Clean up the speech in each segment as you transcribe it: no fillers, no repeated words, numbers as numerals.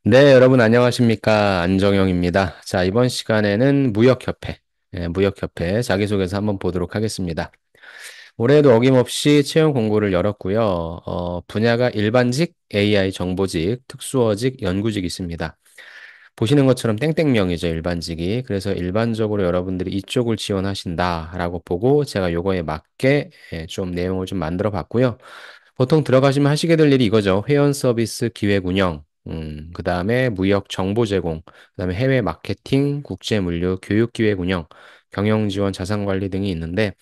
네, 여러분 안녕하십니까? 안정영입니다. 자, 이번 시간에는 무역협회, 무역협회 자기소개서 한번 보도록 하겠습니다. 올해도 어김없이 채용 공고를 열었고요. 분야가 일반직, AI 정보직, 특수어직, 연구직이 있습니다. 보시는 것처럼 땡땡명이죠, 일반직이. 그래서 일반적으로 여러분들이 이쪽을 지원하신다라고 보고 제가 요거에 맞게 좀 내용을 좀 만들어 봤고요. 보통 들어가시면 하시게 될 일이 이거죠. 회원 서비스 기획 운영, 그 다음에 무역 정보 제공, 그 다음에 해외 마케팅, 국제 물류, 교육 기획 운영, 경영 지원, 자산 관리 등이 있는데,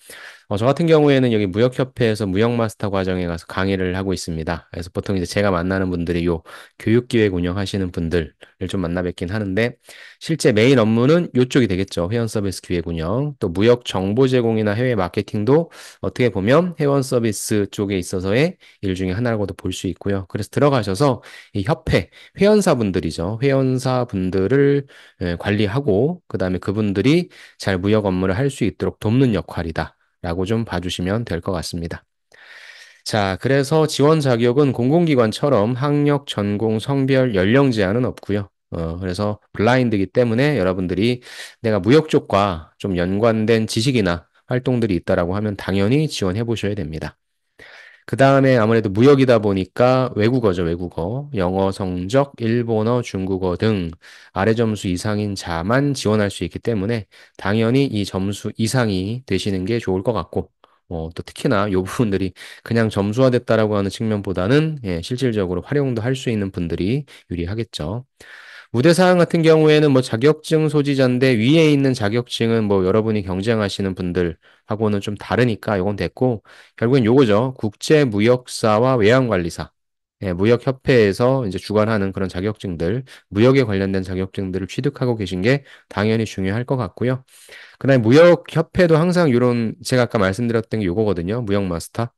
저 같은 경우에는 여기 무역협회에서 무역마스터 과정에 가서 강의를 하고 있습니다. 그래서 보통 이제 제가 만나는 분들이 요 교육기획 운영하시는 분들을 좀 만나 뵙긴 하는데, 실제 메인 업무는 요쪽이 되겠죠. 회원 서비스 기획 운영. 또 무역 정보 제공이나 해외 마케팅도 어떻게 보면 회원 서비스 쪽에 있어서의 일 중에 하나라고도 볼 수 있고요. 그래서 들어가셔서 이 협회, 회원사분들이죠. 회원사분들을 관리하고, 그 다음에 그분들이 잘 무역 업무를 할 수 있도록 돕는 역할이다. 라고 좀 봐주시면 될 것 같습니다. 자, 그래서 지원 자격은 공공기관처럼 학력, 전공, 성별, 연령 제한은 없고요. 그래서 블라인드이기 때문에 여러분들이 내가 무역 쪽과 좀 연관된 지식이나 활동들이 있다라고 하면 당연히 지원해 보셔야 됩니다. 그 다음에 아무래도 무역이다 보니까 외국어죠, 외국어. 영어 성적, 일본어, 중국어 등 아래 점수 이상인 자만 지원할 수 있기 때문에 당연히 이 점수 이상이 되시는 게 좋을 것 같고, 또 특히나 이 부분들이 그냥 점수화됐다라고 하는 측면보다는 실질적으로 활용도 할 수 있는 분들이 유리하겠죠. 우대사항 같은 경우에는 뭐 자격증 소지자인데 위에 있는 자격증은 뭐 여러분이 경쟁하시는 분들하고는 좀 다르니까 이건 됐고 결국엔 요거죠. 국제무역사와 외환관리사. 무역협회에서 이제 주관하는 그런 자격증들, 무역에 관련된 자격증들을 취득하고 계신 게 당연히 중요할 것 같고요. 그다음에 무역협회도 항상 이런 제가 아까 말씀드렸던 게 요거거든요. 무역마스터.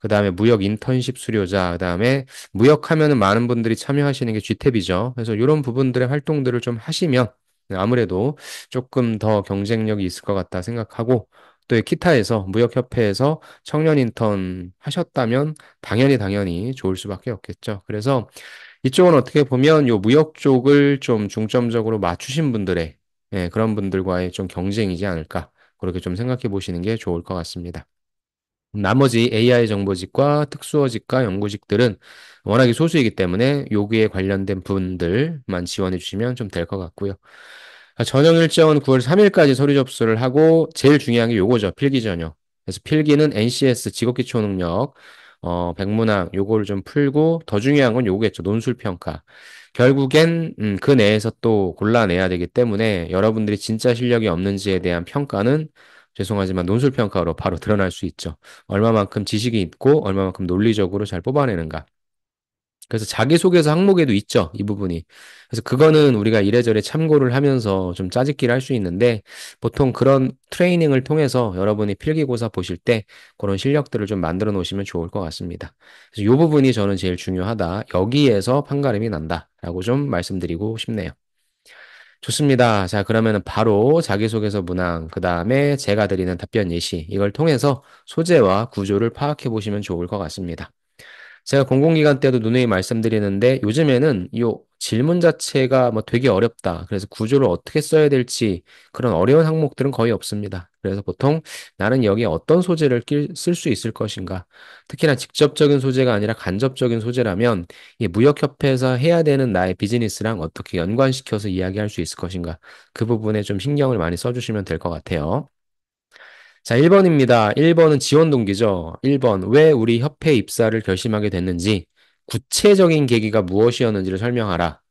그다음에 무역 인턴십 수료자, 그다음에 무역하면은 많은 분들이 참여하시는 게 GTAP이죠. 그래서 이런 부분들의 활동들을 좀 하시면 아무래도 조금 더 경쟁력이 있을 것 같다 생각하고 또 이 키타에서 무역협회에서 청년 인턴 하셨다면 당연히 좋을 수밖에 없겠죠. 그래서 이쪽은 어떻게 보면 요 무역 쪽을 좀 중점적으로 맞추신 분들의 그런 분들과의 좀 경쟁이지 않을까 그렇게 좀 생각해 보시는 게 좋을 것 같습니다. 나머지 AI 정보직과 특수어직과 연구직들은 워낙에 소수이기 때문에 여기에 관련된 분들만 지원해 주시면 좀 될 것 같고요. 전형 일정은 9월 3일까지 서류 접수를 하고 제일 중요한 게 요거죠. 필기 전형. 그래서 필기는 NCS 직업기초능력, 백문학 요거를 좀 풀고 더 중요한 건 요거겠죠. 논술평가. 결국엔 그 내에서 또 골라내야 되기 때문에 여러분들이 진짜 실력이 없는지에 대한 평가는 죄송하지만 논술평가로 바로 드러날 수 있죠. 얼마만큼 지식이 있고 얼마만큼 논리적으로 잘 뽑아내는가. 그래서 자기소개서 항목에도 있죠, 이 부분이. 그래서 그거는 우리가 이래저래 참고를 하면서 좀 짜집기를 할 수 있는데 보통 그런 트레이닝을 통해서 여러분이 필기고사 보실 때 그런 실력들을 좀 만들어 놓으시면 좋을 것 같습니다. 그래서 이 부분이 저는 제일 중요하다. 여기에서 판가름이 난다라고 좀 말씀드리고 싶네요. 좋습니다. 자, 그러면은 바로 자기소개서 문항, 그 다음에 제가 드리는 답변 예시, 이걸 통해서 소재와 구조를 파악해 보시면 좋을 것 같습니다. 제가 공공기관 때도 누누이 말씀드리는데 요즘에는 이 질문 자체가 뭐 되게 어렵다. 그래서 구조를 어떻게 써야 될지 그런 어려운 항목들은 거의 없습니다. 그래서 보통 나는 여기에 어떤 소재를 쓸 수 있을 것인가. 특히나 직접적인 소재가 아니라 간접적인 소재라면 이 무역협회에서 해야 되는 나의 비즈니스랑 어떻게 연관시켜서 이야기할 수 있을 것인가. 그 부분에 좀 신경을 많이 써주시면 될 것 같아요. 자, 1번입니다. 1번은 지원 동기죠. 1번, 왜 우리 협회 입사를 결심하게 됐는지, 구체적인 계기가 무엇이었는지를 설명하라.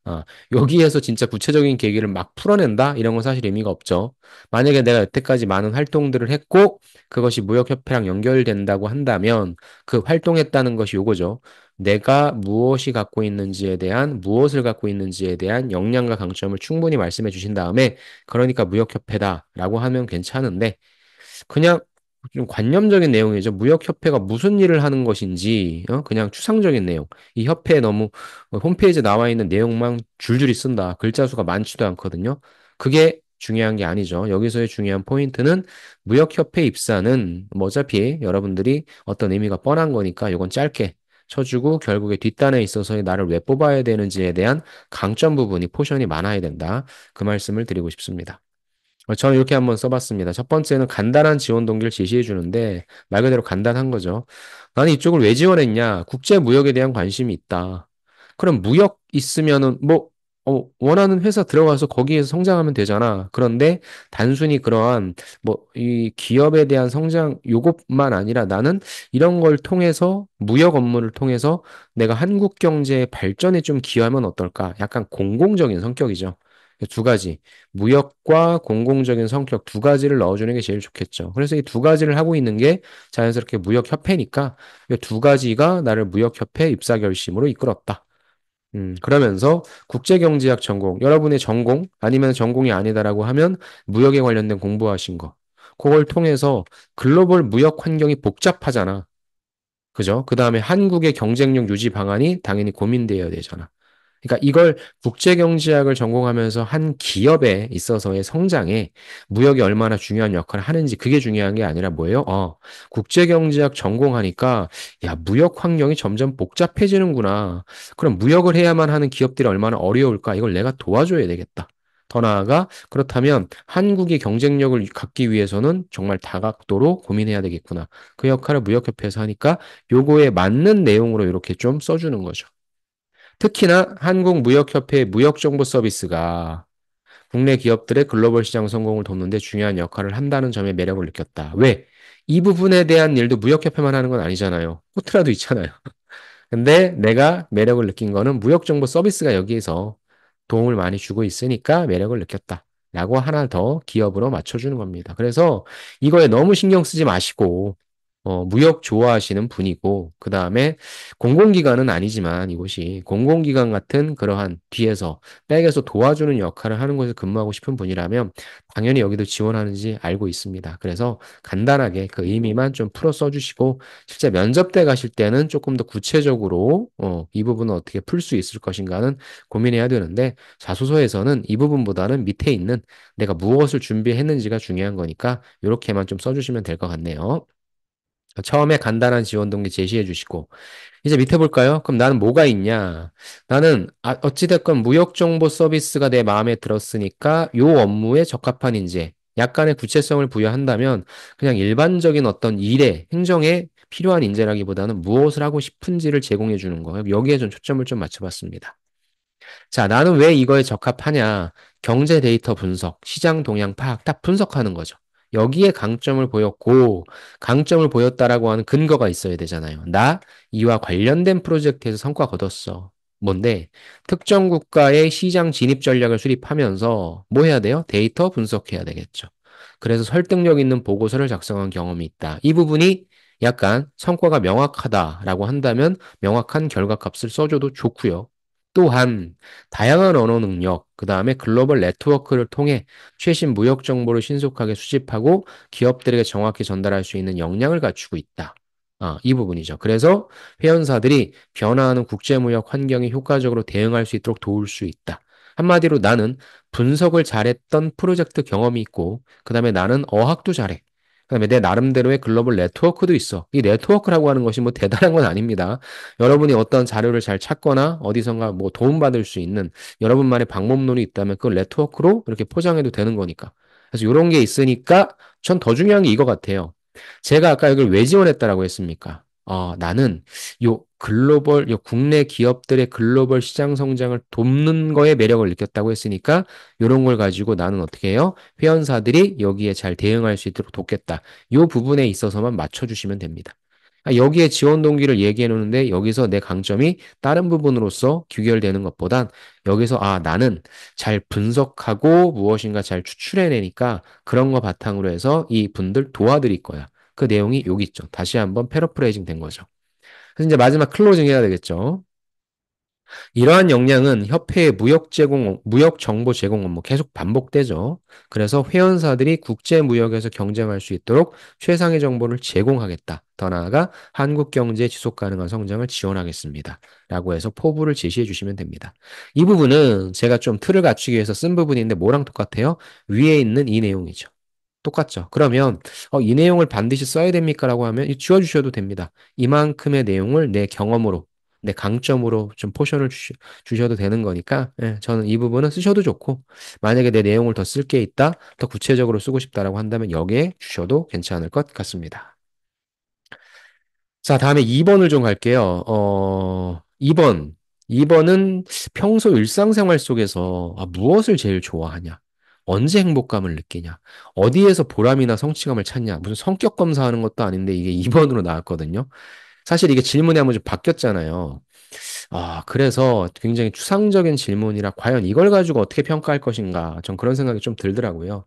여기에서 진짜 구체적인 계기를 막 풀어낸다? 이런 건 사실 의미가 없죠. 만약에 내가 여태까지 많은 활동들을 했고, 그것이 무역협회랑 연결된다고 한다면, 그 활동했다는 것이 요거죠. 내가 무엇이 갖고 있는지에 대한, 무엇을 갖고 있는지에 대한 역량과 강점을 충분히 말씀해 주신 다음에, 그러니까 무역협회다라고 하면 괜찮은데, 그냥 좀 관념적인 내용이죠. 무역협회가 무슨 일을 하는 것인지, 그냥 추상적인 내용. 이 협회에 너무 홈페이지에 나와 있는 내용만 줄줄이 쓴다. 글자 수가 많지도 않거든요. 그게 중요한 게 아니죠. 여기서의 중요한 포인트는 무역협회 입사는 뭐 어차피 여러분들이 어떤 의미가 뻔한 거니까 이건 짧게 쳐주고 결국에 뒷단에 있어서의 나를 왜 뽑아야 되는지에 대한 강점 부분이 포션이 많아야 된다. 그 말씀을 드리고 싶습니다. 저는 이렇게 한번 써봤습니다. 첫 번째는 간단한 지원 동기를 제시해 주는데 말 그대로 간단한 거죠. 나는 이쪽을 왜 지원했냐? 국제 무역에 대한 관심이 있다. 그럼 무역 있으면은 뭐 원하는 회사 들어가서 거기에서 성장하면 되잖아. 그런데 단순히 그러한 뭐 이 기업에 대한 성장 요것만 아니라 나는 이런 걸 통해서 무역 업무를 통해서 내가 한국 경제의 발전에 좀 기여하면 어떨까? 약간 공공적인 성격이죠. 두 가지. 무역과 공공적인 성격 두 가지를 넣어주는 게 제일 좋겠죠. 그래서 이 두 가지를 하고 있는 게 자연스럽게 무역협회니까 이 두 가지가 나를 무역협회 입사 결심으로 이끌었다. 그러면서 국제경제학 전공, 여러분의 전공 아니면 전공이 아니다라고 하면 무역에 관련된 공부하신 거. 그걸 통해서 글로벌 무역 환경이 복잡하잖아. 그죠? 그 다음에 한국의 경쟁력 유지 방안이 당연히 고민되어야 되잖아. 그러니까 이걸 국제경제학을 전공하면서 한 기업에 있어서의 성장에 무역이 얼마나 중요한 역할을 하는지 그게 중요한 게 아니라 뭐예요? 국제경제학 전공하니까 야, 무역 환경이 점점 복잡해지는구나. 그럼 무역을 해야만 하는 기업들이 얼마나 어려울까? 이걸 내가 도와줘야 되겠다. 더 나아가 그렇다면 한국의 경쟁력을 갖기 위해서는 정말 다각도로 고민해야 되겠구나. 그 역할을 무역협회에서 하니까 요거에 맞는 내용으로 이렇게 좀 써주는 거죠. 특히나 한국무역협회 무역정보 서비스가 국내 기업들의 글로벌 시장 성공을 돕는 데 중요한 역할을 한다는 점에 매력을 느꼈다. 왜? 이 부분에 대한 일도 무역협회만 하는 건 아니잖아요. 호트라도 있잖아요. 근데 내가 매력을 느낀 거는 무역정보 서비스가 여기에서 도움을 많이 주고 있으니까 매력을 느꼈다. 라고 하나 더 기업으로 맞춰주는 겁니다. 그래서 이거에 너무 신경 쓰지 마시고, 무역 좋아하시는 분이고, 그 다음에 공공기관은 아니지만 이곳이 공공기관 같은 그러한 뒤에서, 백에서 도와주는 역할을 하는 곳에 근무하고 싶은 분이라면 당연히 여기도 지원하는지 알고 있습니다. 그래서 간단하게 그 의미만 좀 풀어 써주시고, 실제 면접 때 가실 때는 조금 더 구체적으로 이 부분은 어떻게 풀 수 있을 것인가는 고민해야 되는데 자소서에서는 이 부분보다는 밑에 있는 내가 무엇을 준비했는지가 중요한 거니까 이렇게만 좀 써주시면 될 것 같네요. 처음에 간단한 지원 동기 제시해 주시고 이제 밑에 볼까요? 그럼 나는 뭐가 있냐? 나는 어찌됐건 무역정보 서비스가 내 마음에 들었으니까 요 업무에 적합한 인재, 약간의 구체성을 부여한다면 그냥 일반적인 어떤 일에, 행정에 필요한 인재라기보다는 무엇을 하고 싶은지를 제공해 주는 거예요. 여기에 좀 초점을 좀 맞춰봤습니다. 자, 나는 왜 이거에 적합하냐? 경제 데이터 분석, 시장 동향 파악, 딱 분석하는 거죠. 여기에 강점을 보였고, 강점을 보였다라고 하는 근거가 있어야 되잖아요. 나 이와 관련된 프로젝트에서 성과 거뒀어. 뭔데? 특정 국가의 시장 진입 전략을 수립하면서 뭐 해야 돼요? 데이터 분석해야 되겠죠. 그래서 설득력 있는 보고서를 작성한 경험이 있다. 이 부분이 약간 성과가 명확하다라고 한다면 명확한 결과값을 써줘도 좋고요. 또한 다양한 언어 능력, 그 다음에 글로벌 네트워크를 통해 최신 무역 정보를 신속하게 수집하고 기업들에게 정확히 전달할 수 있는 역량을 갖추고 있다. 이 부분이죠. 그래서 회원사들이 변화하는 국제무역 환경에 효과적으로 대응할 수 있도록 도울 수 있다. 한마디로 나는 분석을 잘했던 프로젝트 경험이 있고, 그 다음에 나는 어학도 잘해. 그다음에 내 나름대로의 글로벌 네트워크도 있어. 이 네트워크라고 하는 것이 뭐 대단한 건 아닙니다. 여러분이 어떤 자료를 잘 찾거나 어디선가 뭐 도움받을 수 있는 여러분만의 방법론이 있다면 그걸 네트워크로 이렇게 포장해도 되는 거니까. 그래서 이런 게 있으니까 전 더 중요한 게 이거 같아요. 제가 아까 이걸 왜 지원했다라고 했습니까? 나는 요 국내 기업들의 글로벌 시장 성장을 돕는 거에 매력을 느꼈다고 했으니까 이런 걸 가지고 나는 어떻게 해요? 회원사들이 여기에 잘 대응할 수 있도록 돕겠다. 요 부분에 있어서만 맞춰주시면 됩니다. 여기에 지원 동기를 얘기해 놓는데 여기서 내 강점이 다른 부분으로서 귀결되는 것보단 여기서 나는 잘 분석하고 무엇인가 잘 추출해내니까 그런 거 바탕으로 해서 이 분들 도와드릴 거야. 그 내용이 여기 있죠. 다시 한번 패러프레이징 된 거죠. 그래서 이제 마지막 클로징 해야 되겠죠. 이러한 역량은 협회의 무역 정보 제공 업무 계속 반복되죠. 그래서 회원사들이 국제 무역에서 경쟁할 수 있도록 최상의 정보를 제공하겠다. 더 나아가 한국 경제 지속 가능한 성장을 지원하겠습니다. 라고 해서 포부를 제시해 주시면 됩니다. 이 부분은 제가 좀 틀을 갖추기 위해서 쓴 부분인데 뭐랑 똑같아요? 위에 있는 이 내용이죠. 똑같죠. 그러면 이 내용을 반드시 써야 됩니까라고 하면 지워주셔도 됩니다. 이만큼의 내용을 내 경험으로, 내 강점으로 좀 포션을 주셔도 되는 거니까 예, 저는 이 부분은 쓰셔도 좋고 만약에 내 내용을 더 쓸 게 있다, 더 구체적으로 쓰고 싶다라고 한다면 여기에 주셔도 괜찮을 것 같습니다. 자, 다음에 2번을 좀 갈게요. 2번. 2번은 평소 일상생활 속에서 무엇을 제일 좋아하냐? 언제 행복감을 느끼냐? 어디에서 보람이나 성취감을 찾냐? 무슨 성격 검사하는 것도 아닌데 이게 2번으로 나왔거든요. 사실 이게 질문이 한번 좀 바뀌었잖아요. 그래서 굉장히 추상적인 질문이라 과연 이걸 가지고 어떻게 평가할 것인가? 전 그런 생각이 좀 들더라고요.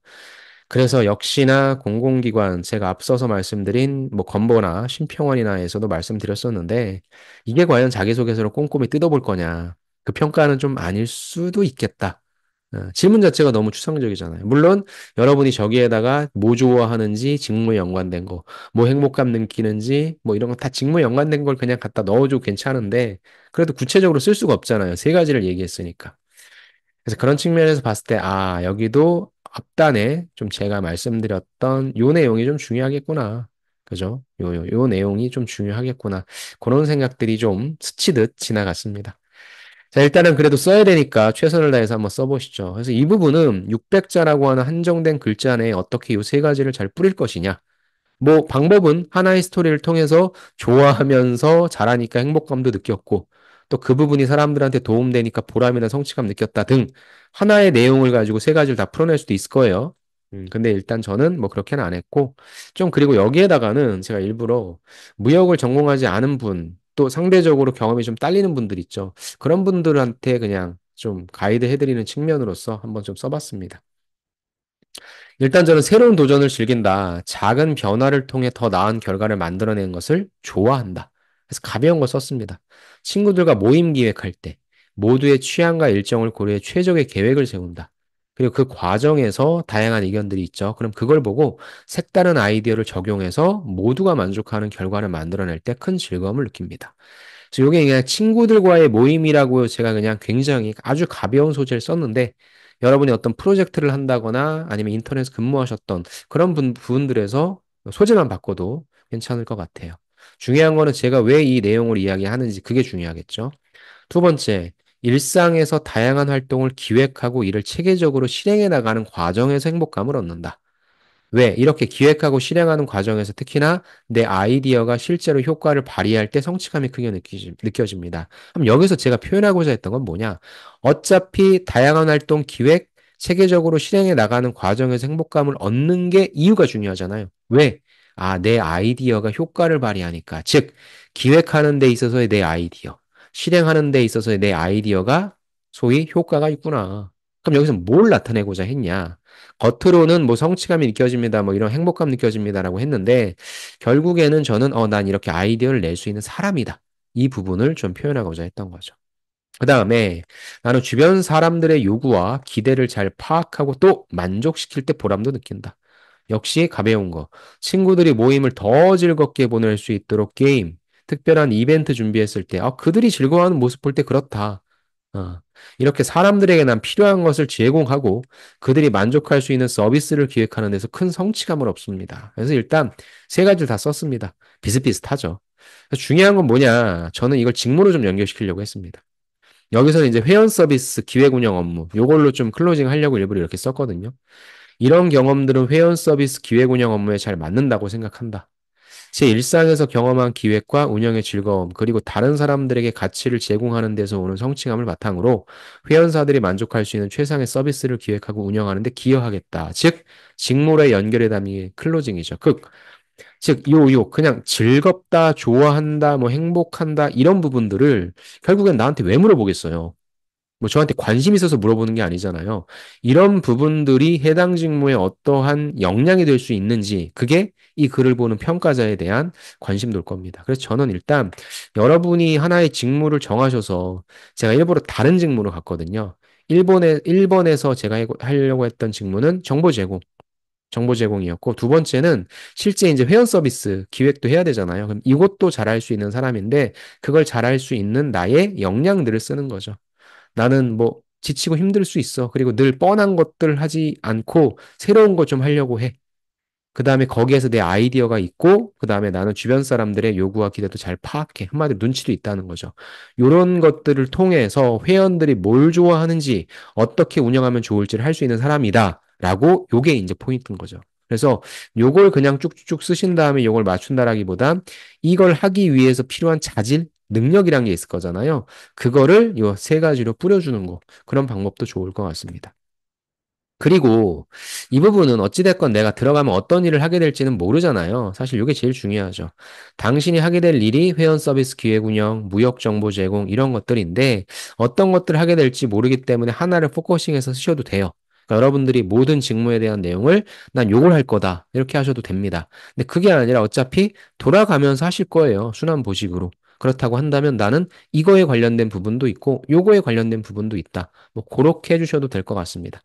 그래서 역시나 공공기관, 제가 앞서서 말씀드린 뭐 건보나 심평원이나에서도 말씀드렸었는데, 이게 과연 자기소개서를 꼼꼼히 뜯어볼 거냐. 그 평가는 좀 아닐 수도 있겠다. 질문 자체가 너무 추상적이잖아요. 물론 여러분이 저기에다가 뭐 좋아하는지 직무에 연관된 거, 뭐 행복감 느끼는지 뭐 이런 거 다 직무에 연관된 걸 그냥 갖다 넣어줘도 괜찮은데, 그래도 구체적으로 쓸 수가 없잖아요. 세 가지를 얘기했으니까. 그래서 그런 측면에서 봤을 때, 여기도 앞단에 좀 제가 말씀드렸던 요 내용이 좀 중요하겠구나. 그죠? 요 내용이 좀 중요하겠구나. 그런 생각들이 좀 스치듯 지나갔습니다. 자, 일단은 그래도 써야 되니까 최선을 다해서 한번 써보시죠. 그래서 이 부분은 600자라고 하는 한정된 글자 안에 어떻게 요 세 가지를 잘 뿌릴 것이냐. 뭐 방법은 하나의 스토리를 통해서 좋아하면서 잘하니까 행복감도 느꼈고 또 그 부분이 사람들한테 도움되니까 보람이나 성취감 느꼈다 등 하나의 내용을 가지고 세 가지를 다 풀어낼 수도 있을 거예요. 근데 일단 저는 뭐 그렇게는 안 했고 좀 그리고 여기에다가는 제가 일부러 무역을 전공하지 않은 분 또 상대적으로 경험이 좀 딸리는 분들 있죠. 그런 분들한테 그냥 좀 가이드 해드리는 측면으로서 한번 좀 써봤습니다. 일단 저는 새로운 도전을 즐긴다. 작은 변화를 통해 더 나은 결과를 만들어내는 것을 좋아한다. 그래서 가벼운 거 썼습니다. 친구들과 모임 기획할 때 모두의 취향과 일정을 고려해 최적의 계획을 세운다. 그리고 그 과정에서 다양한 의견들이 있죠. 그럼 그걸 보고 색다른 아이디어를 적용해서 모두가 만족하는 결과를 만들어낼 때 큰 즐거움을 느낍니다. 그래서 이게 그냥 친구들과의 모임이라고 제가 그냥 굉장히 아주 가벼운 소재를 썼는데 여러분이 어떤 프로젝트를 한다거나 아니면 인터넷 근무하셨던 그런 부분들에서 소재만 바꿔도 괜찮을 것 같아요. 중요한 거는 제가 왜 이 내용을 이야기하는지 그게 중요하겠죠. 두 번째, 일상에서 다양한 활동을 기획하고 이를 체계적으로 실행해 나가는 과정에서 행복감을 얻는다. 왜? 이렇게 기획하고 실행하는 과정에서 특히나 내 아이디어가 실제로 효과를 발휘할 때 성취감이 크게 느껴집니다. 그럼 여기서 제가 표현하고자 했던 건 뭐냐? 어차피 다양한 활동 기획, 체계적으로 실행해 나가는 과정에서 행복감을 얻는 게 이유가 중요하잖아요. 왜? 내 아이디어가 효과를 발휘하니까. 즉, 기획하는 데 있어서의 내 아이디어, 실행하는 데 있어서의 내 아이디어가 소위 효과가 있구나. 그럼 여기서 뭘 나타내고자 했냐? 겉으로는 뭐 성취감이 느껴집니다. 뭐 이런 행복감 느껴집니다라고 했는데 결국에는 저는 난 이렇게 아이디어를 낼 수 있는 사람이다. 이 부분을 좀 표현하고자 했던 거죠. 그 다음에 나는 주변 사람들의 요구와 기대를 잘 파악하고 또 만족시킬 때 보람도 느낀다. 역시 가벼운 거. 친구들이 모임을 더 즐겁게 보낼 수 있도록 게임, 특별한 이벤트 준비했을 때, 그들이 즐거워하는 모습 볼 때 그렇다. 어, 이렇게 사람들에게 난 필요한 것을 제공하고 그들이 만족할 수 있는 서비스를 기획하는 데서 큰 성취감을 얻습니다. 그래서 일단 세 가지를 다 썼습니다. 비슷비슷하죠. 중요한 건 뭐냐? 저는 이걸 직무로 좀 연결시키려고 했습니다. 여기서는 이제 회원 서비스 기획 운영 업무, 요걸로 좀 클로징 하려고 일부러 이렇게 썼거든요. 이런 경험들은 회원 서비스 기획 운영 업무에 잘 맞는다고 생각한다. 제 일상에서 경험한 기획과 운영의 즐거움, 그리고 다른 사람들에게 가치를 제공하는 데서 오는 성취감을 바탕으로 회원사들이 만족할 수 있는 최상의 서비스를 기획하고 운영하는 데 기여하겠다. 즉, 직무에 연결해 담긴 클로징이죠. 그냥 즐겁다, 좋아한다, 뭐 행복한다, 이런 부분들을 결국엔 나한테 왜 물어보겠어요? 뭐 저한테 관심 있어서 물어보는 게 아니잖아요. 이런 부분들이 해당 직무에 어떠한 역량이 될 수 있는지 그게 이 글을 보는 평가자에 대한 관심도일 겁니다. 그래서 저는 일단 여러분이 하나의 직무를 정하셔서 제가 일부러 다른 직무로 갔거든요. 1번에서 제가 하려고 했던 직무는 정보 제공이었고, 두 번째는 실제 이제 회원 서비스 기획도 해야 되잖아요. 그럼 이것도 잘할 수 있는 사람인데, 그걸 잘할 수 있는 나의 역량들을 쓰는 거죠. 나는 뭐 지치고 힘들 수 있어. 그리고 늘 뻔한 것들 하지 않고 새로운 것 좀 하려고 해. 그 다음에 거기에서 내 아이디어가 있고, 그 다음에 나는 주변 사람들의 요구와 기대도 잘 파악해. 한마디로 눈치도 있다는 거죠. 이런 것들을 통해서 회원들이 뭘 좋아하는지, 어떻게 운영하면 좋을지를 할 수 있는 사람이다. 라고 요게 이제 포인트인 거죠. 그래서 요걸 그냥 쭉쭉 쓰신 다음에 요걸 맞춘다라기보단 이걸 하기 위해서 필요한 자질, 능력이란 게 있을 거잖아요. 그거를 요 세 가지로 뿌려주는 거. 그런 방법도 좋을 것 같습니다. 그리고 이 부분은 어찌됐건 내가 들어가면 어떤 일을 하게 될지는 모르잖아요. 사실 이게 제일 중요하죠. 당신이 하게 될 일이 회원 서비스 기획 운영, 무역 정보 제공 이런 것들인데 어떤 것들을 하게 될지 모르기 때문에 하나를 포커싱해서 쓰셔도 돼요. 그러니까 여러분들이 모든 직무에 대한 내용을 난 요걸 할 거다. 이렇게 하셔도 됩니다. 근데 그게 아니라 어차피 돌아가면서 하실 거예요. 순환 보직으로. 그렇다고 한다면 나는 이거에 관련된 부분도 있고 요거에 관련된 부분도 있다. 뭐 그렇게 해주셔도 될 것 같습니다.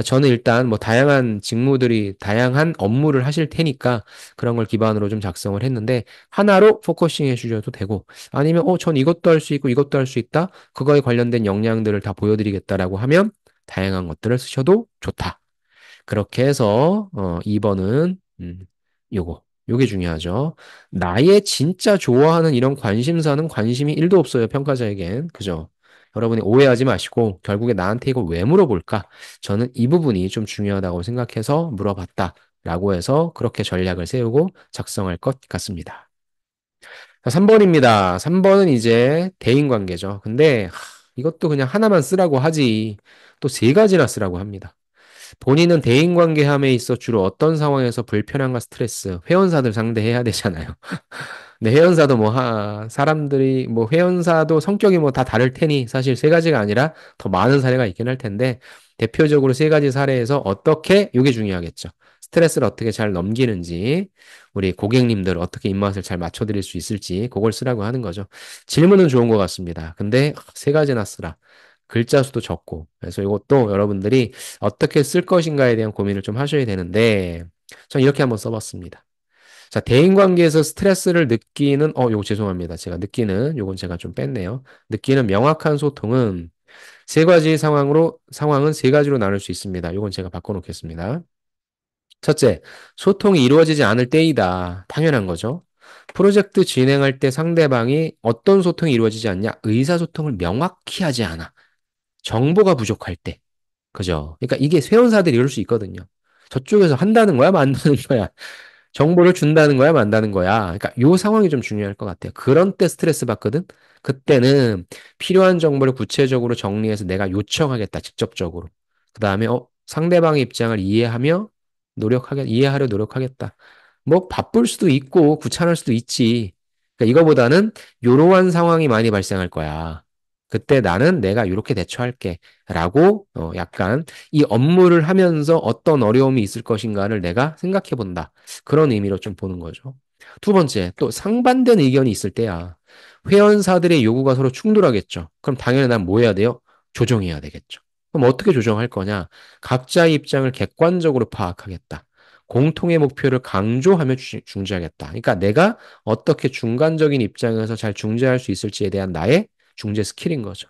저는 일단 뭐 다양한 직무들이 다양한 업무를 하실 테니까 그런 걸 기반으로 좀 작성을 했는데 하나로 포커싱 해 주셔도 되고 아니면 전 이것도 할 수 있고 이것도 할 수 있다. 그거에 관련된 역량들을 다 보여드리겠다라고 하면 다양한 것들을 쓰셔도 좋다. 그렇게 해서 2번은 요게 중요하죠. 나의 진짜 좋아하는 이런 관심사는 관심이 1도 없어요. 평가자에겐. 그죠? 여러분이 오해하지 마시고 결국에 나한테 이걸 왜 물어볼까? 저는 이 부분이 좀 중요하다고 생각해서 물어봤다라고 해서 그렇게 전략을 세우고 작성할 것 같습니다. 3번입니다. 3번은 이제 대인관계죠. 근데 이것도 그냥 하나만 쓰라고 하지 또 세 가지나 쓰라고 합니다. 본인은 대인관계함에 있어 주로 어떤 상황에서 불편함과 스트레스, 회원사들 상대해야 되잖아요. 근데 회원사도 뭐, 사람들이, 뭐, 회원사도 성격이 뭐 다 다를 테니 사실 세 가지가 아니라 더 많은 사례가 있긴 할 텐데, 대표적으로 세 가지 사례에서 어떻게, 이게 중요하겠죠. 스트레스를 어떻게 잘 넘기는지, 우리 고객님들 어떻게 입맛을 잘 맞춰드릴 수 있을지, 그걸 쓰라고 하는 거죠. 질문은 좋은 것 같습니다. 근데 세 가지나 쓰라. 글자 수도 적고. 그래서 이것도 여러분들이 어떻게 쓸 것인가에 대한 고민을 좀 하셔야 되는데, 전 이렇게 한번 써봤습니다. 자, 대인관계에서 스트레스를 느끼는, 요거 죄송합니다. 제가 느끼는, 요건 제가 좀 뺐네요. 느끼는 명확한 소통은 세 가지 상황은 세 가지로 나눌 수 있습니다. 요건 제가 바꿔놓겠습니다. 첫째, 소통이 이루어지지 않을 때이다. 당연한 거죠. 프로젝트 진행할 때 상대방이 어떤 소통이 이루어지지 않냐? 의사소통을 명확히 하지 않아. 정보가 부족할 때. 그죠? 그러니까 이게 회원사들이 이럴 수 있거든요. 저쪽에서 한다는 거야, 만다는 거야. 정보를 준다는 거야, 만다는 거야. 그러니까 요 상황이 좀 중요할 것 같아요. 그런 때 스트레스 받거든. 그때는 필요한 정보를 구체적으로 정리해서 내가 요청하겠다, 직접적으로. 그 다음에 상대방의 입장을 이해하려 노력하겠다. 뭐 바쁠 수도 있고 귀찮을 수도 있지. 그러니까 이거보다는 요러한 상황이 많이 발생할 거야. 그때 나는 내가 이렇게 대처할게. 라고 약간 이 업무를 하면서 어떤 어려움이 있을 것인가를 내가 생각해 본다. 그런 의미로 좀 보는 거죠. 두 번째, 또 상반된 의견이 있을 때야. 회원사들의 요구가 서로 충돌하겠죠. 그럼 당연히 난 뭐 해야 돼요? 조정해야 되겠죠. 그럼 어떻게 조정할 거냐? 각자의 입장을 객관적으로 파악하겠다. 공통의 목표를 강조하며 중재하겠다. 그러니까 내가 어떻게 중간적인 입장에서 잘 중재할 수 있을지에 대한 나의 중재 스킬인 거죠.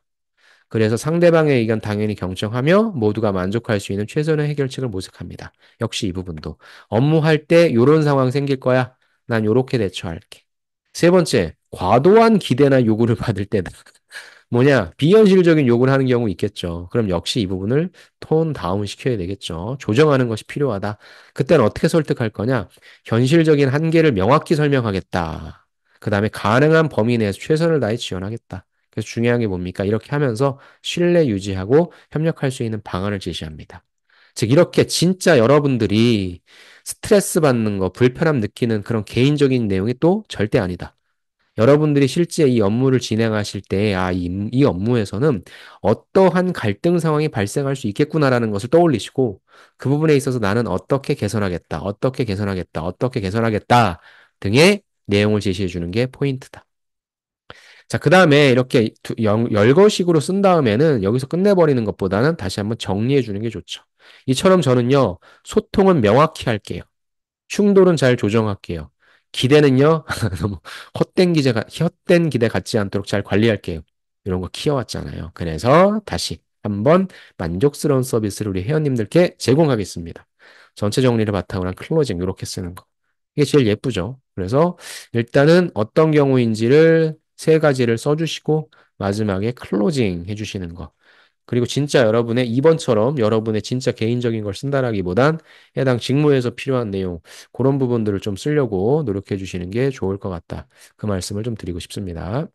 그래서 상대방의 의견 당연히 경청하며 모두가 만족할 수 있는 최선의 해결책을 모색합니다. 역시 이 부분도 업무할 때 이런 상황 생길 거야. 난 요렇게 대처할게. 세 번째, 과도한 기대나 요구를 받을 때다. 뭐냐, 비현실적인 요구를 하는 경우 있겠죠. 그럼 역시 이 부분을 톤 다운 시켜야 되겠죠. 조정하는 것이 필요하다. 그때는 어떻게 설득할 거냐? 현실적인 한계를 명확히 설명하겠다. 그 다음에 가능한 범위 내에서 최선을 다해 지원하겠다. 그래서 중요한 게 뭡니까? 이렇게 하면서 신뢰 유지하고 협력할 수 있는 방안을 제시합니다. 즉, 이렇게 진짜 여러분들이 스트레스 받는 거, 불편함 느끼는 그런 개인적인 내용이 또 절대 아니다. 여러분들이 실제 이 업무를 진행하실 때, 이 업무에서는 어떠한 갈등 상황이 발생할 수 있겠구나라는 것을 떠올리시고, 그 부분에 있어서 나는 어떻게 개선하겠다, 어떻게 개선하겠다, 어떻게 개선하겠다 등의 내용을 제시해 주는 게 포인트다. 자, 그 다음에 이렇게 열거식으로 쓴 다음에는 여기서 끝내버리는 것보다는 다시 한번 정리해 주는 게 좋죠. 이처럼 저는요, 소통은 명확히 할게요. 충돌은 잘 조정할게요. 기대는요, 너무 헛된 기대 갖지 않도록 잘 관리할게요. 이런 거 키워왔잖아요. 그래서 다시 한번 만족스러운 서비스를 우리 회원님들께 제공하겠습니다. 전체 정리를 바탕으로 한 클로징 이렇게 쓰는 거. 이게 제일 예쁘죠. 그래서 일단은 어떤 경우인지를 세 가지를 써주시고 마지막에 클로징 해주시는 거. 그리고 진짜 여러분의 이번처럼 여러분의 진짜 개인적인 걸 쓴다라기보단 해당 직무에서 필요한 내용, 그런 부분들을 좀 쓰려고 노력해 주시는 게 좋을 것 같다. 그 말씀을 좀 드리고 싶습니다.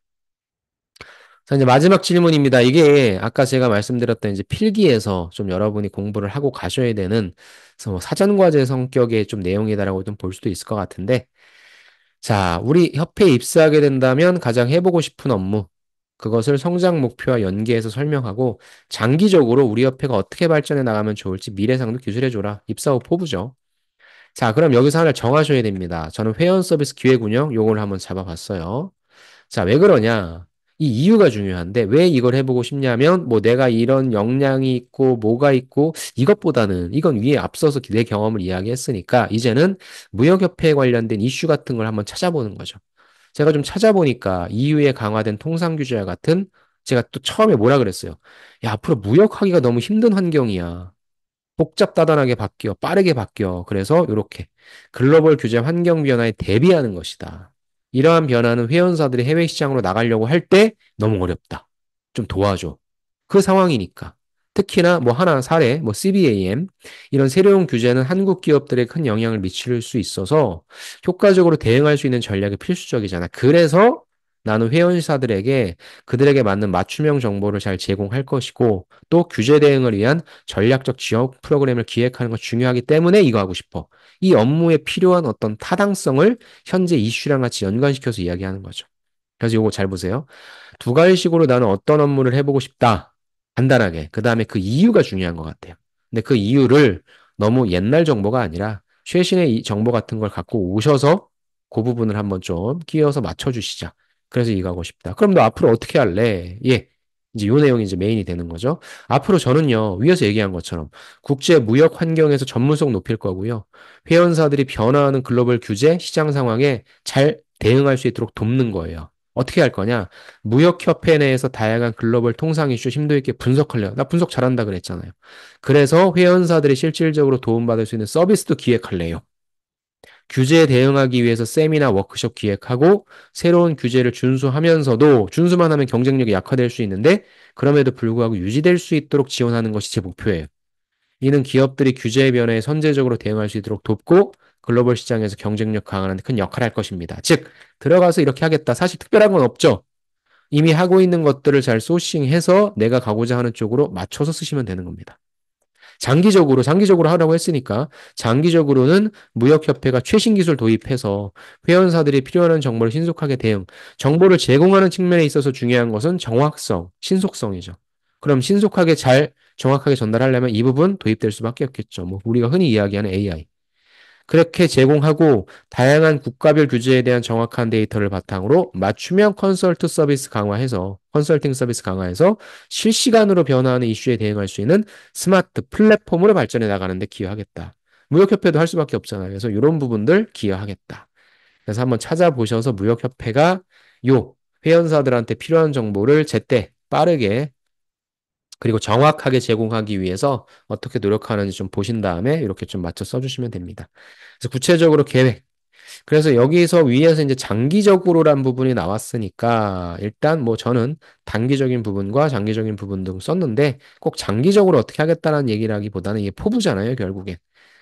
자, 이제 마지막 질문입니다. 이게 아까 제가 말씀드렸던 이제 필기에서 좀 여러분이 공부를 하고 가셔야 되는 그래서 뭐 사전과제 성격의 좀 내용이다라고 좀 볼 수도 있을 것 같은데, 자, 우리 협회에 입사하게 된다면 가장 해보고 싶은 업무, 그것을 성장 목표와 연계해서 설명하고 장기적으로 우리 협회가 어떻게 발전해 나가면 좋을지 미래상도 기술해줘라. 입사 후 포부죠. 자, 그럼 여기서 하나 정하셔야 됩니다. 저는 회원 서비스 기획 운영 요걸 한번 잡아봤어요. 자, 왜 그러냐? 이 이유가 중요한데 왜 이걸 해보고 싶냐면 뭐 내가 이런 역량이 있고 뭐가 있고 이것보다는 이건 위에 앞서서 내 경험을 이야기했으니까 이제는 무역협회에 관련된 이슈 같은 걸 한번 찾아보는 거죠. 제가 좀 찾아보니까 EU에 강화된 통상 규제와 같은 제가 또 처음에 뭐라 그랬어요. 야, 앞으로 무역하기가 너무 힘든 환경이야. 복잡다단하게 바뀌어, 빠르게 바뀌어. 그래서 이렇게 글로벌 규제 환경 변화에 대비하는 것이다. 이러한 변화는 회원사들이 해외 시장으로 나가려고 할 때 너무 어렵다. 좀 도와줘. 그 상황이니까. 특히나 뭐 하나 사례, 뭐 CBAM 이런 새로운 규제는 한국 기업들에 큰 영향을 미칠 수 있어서 효과적으로 대응할 수 있는 전략이 필수적이잖아. 그래서 나는 회원사들에게 그들에게 맞는 맞춤형 정보를 잘 제공할 것이고 또 규제 대응을 위한 전략적 지원 프로그램을 기획하는 건 중요하기 때문에 이거 하고 싶어. 이 업무에 필요한 어떤 타당성을 현재 이슈랑 같이 연관시켜서 이야기하는 거죠. 그래서 이거 잘 보세요. 두 가지식으로 나는 어떤 업무를 해보고 싶다. 간단하게. 그 다음에 그 이유가 중요한 것 같아요. 근데 그 이유를 너무 옛날 정보가 아니라 최신의 정보 같은 걸 갖고 오셔서 그 부분을 한번 좀 끼워서 맞춰주시자. 그래서 이거 하고 싶다. 그럼 너 앞으로 어떻게 할래? 예. 이제 요 내용이 이제 메인이 되는 거죠. 앞으로 저는요, 위에서 얘기한 것처럼 국제 무역 환경에서 전문성 높일 거고요. 회원사들이 변화하는 글로벌 규제, 시장 상황에 잘 대응할 수 있도록 돕는 거예요. 어떻게 할 거냐? 무역협회 내에서 다양한 글로벌 통상 이슈 심도 있게 분석하려. 나 분석 잘한다 그랬잖아요. 그래서 회원사들이 실질적으로 도움받을 수 있는 서비스도 기획할래요. 규제에 대응하기 위해서 세미나 워크숍 기획하고 새로운 규제를 준수하면서도 준수만 하면 경쟁력이 약화될 수 있는데 그럼에도 불구하고 유지될 수 있도록 지원하는 것이 제 목표예요. 이는 기업들이 규제 변화에 선제적으로 대응할 수 있도록 돕고 글로벌 시장에서 경쟁력 강화하는 데 큰 역할을 할 것입니다. 즉, 들어가서 이렇게 하겠다. 사실 특별한 건 없죠. 이미 하고 있는 것들을 잘 소싱해서 내가 가고자 하는 쪽으로 맞춰서 쓰시면 되는 겁니다. 장기적으로 하라고 했으니까 장기적으로는 무역협회가 최신 기술 도입해서 회원사들이 필요한 정보를 신속하게 대응, 정보를 제공하는 측면에 있어서 중요한 것은 정확성, 신속성이죠. 그럼 신속하게 잘 정확하게 전달하려면 이 부분 도입될 수밖에 없겠죠. 뭐 우리가 흔히 이야기하는 AI. 그렇게 제공하고 다양한 국가별 규제에 대한 정확한 데이터를 바탕으로 맞춤형 컨설팅 서비스 강화해서 실시간으로 변화하는 이슈에 대응할 수 있는 스마트 플랫폼으로 발전해 나가는 데 기여하겠다. 무역협회도 할 수밖에 없잖아요. 그래서 이런 부분들 기여하겠다. 그래서 한번 찾아보셔서 무역협회가 요 회원사들한테 필요한 정보를 제때 빠르게 그리고 정확하게 제공하기 위해서 어떻게 노력하는지 좀 보신 다음에 이렇게 좀 맞춰 써주시면 됩니다. 그래서 구체적으로 계획. 그래서 여기서 위에서 이제 장기적으로란 부분이 나왔으니까 일단 뭐 저는 단기적인 부분과 장기적인 부분 등 썼는데 꼭 장기적으로 어떻게 하겠다는 얘기라기보다는 이게 포부잖아요, 결국엔.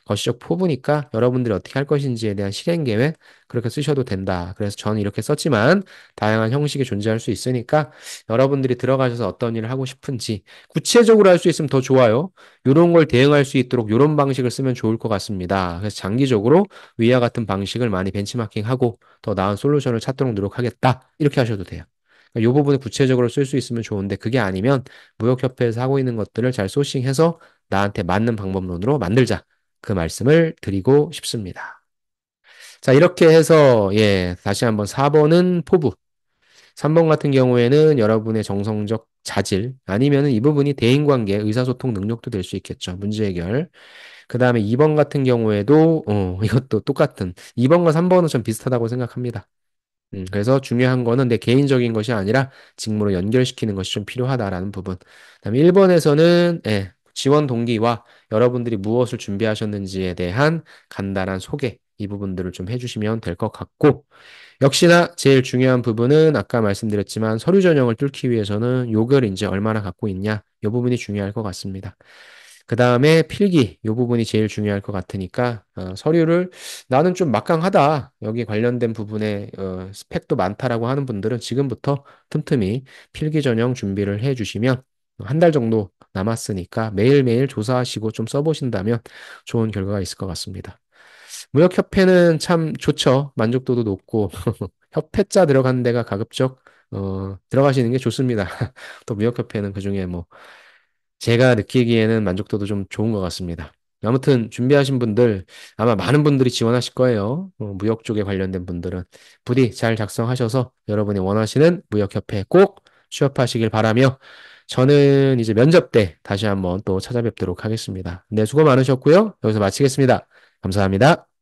거시적 포부니까 여러분들이 어떻게 할 것인지에 대한 실행 계획 그렇게 쓰셔도 된다. 그래서 저는 이렇게 썼지만 다양한 형식이 존재할 수 있으니까 여러분들이 들어가셔서 어떤 일을 하고 싶은지 구체적으로 할 수 있으면 더 좋아요. 이런 걸 대응할 수 있도록 이런 방식을 쓰면 좋을 것 같습니다. 그래서 장기적으로 위와 같은 방식을 많이 벤치마킹하고 더 나은 솔루션을 찾도록 노력하겠다. 이렇게 하셔도 돼요. 이 부분을 구체적으로 쓸 수 있으면 좋은데 그게 아니면 무역협회에서 하고 있는 것들을 잘 소싱해서 나한테 맞는 방법론으로 만들자. 그 말씀을 드리고 싶습니다. 자, 이렇게 해서 예, 다시 한번 4번은 포부. 3번 같은 경우에는 여러분의 정성적 자질 아니면은 이 부분이 대인관계, 의사소통 능력도 될 수 있겠죠. 문제 해결. 그 다음에 2번 같은 경우에도, 이것도 똑같은, 2번과 3번은 좀 비슷하다고 생각합니다. 그래서 중요한 거는 내 개인적인 것이 아니라 직무로 연결시키는 것이 좀 필요하다라는 부분. 그다음에 1번에서는, 예, 지원 동기와 여러분들이 무엇을 준비하셨는지에 대한 간단한 소개, 이 부분들을 좀 해주시면 될 것 같고, 역시나 제일 중요한 부분은 아까 말씀드렸지만 서류 전형을 뚫기 위해서는 요걸 이제 얼마나 갖고 있냐, 이 부분이 중요할 것 같습니다. 그 다음에 필기, 이 부분이 제일 중요할 것 같으니까 서류를 나는 좀 막강하다, 여기 관련된 부분에 스펙도 많다라고 하는 분들은 지금부터 틈틈이 필기 전형 준비를 해주시면 한 달 정도 남았으니까 매일매일 조사하시고 좀 써보신다면 좋은 결과가 있을 것 같습니다. 무역협회는 참 좋죠. 만족도도 높고 협회자 들어가는 데가 가급적 들어가시는 게 좋습니다. 또 무역협회는 그중에 뭐 제가 느끼기에는 만족도도 좀 좋은 것 같습니다. 아무튼 준비하신 분들 아마 많은 분들이 지원하실 거예요. 무역 쪽에 관련된 분들은 부디 잘 작성하셔서 여러분이 원하시는 무역협회 꼭 취업하시길 바라며 저는 이제 면접 때 다시 한번 또 찾아뵙도록 하겠습니다. 네, 수고 많으셨고요. 여기서 마치겠습니다. 감사합니다.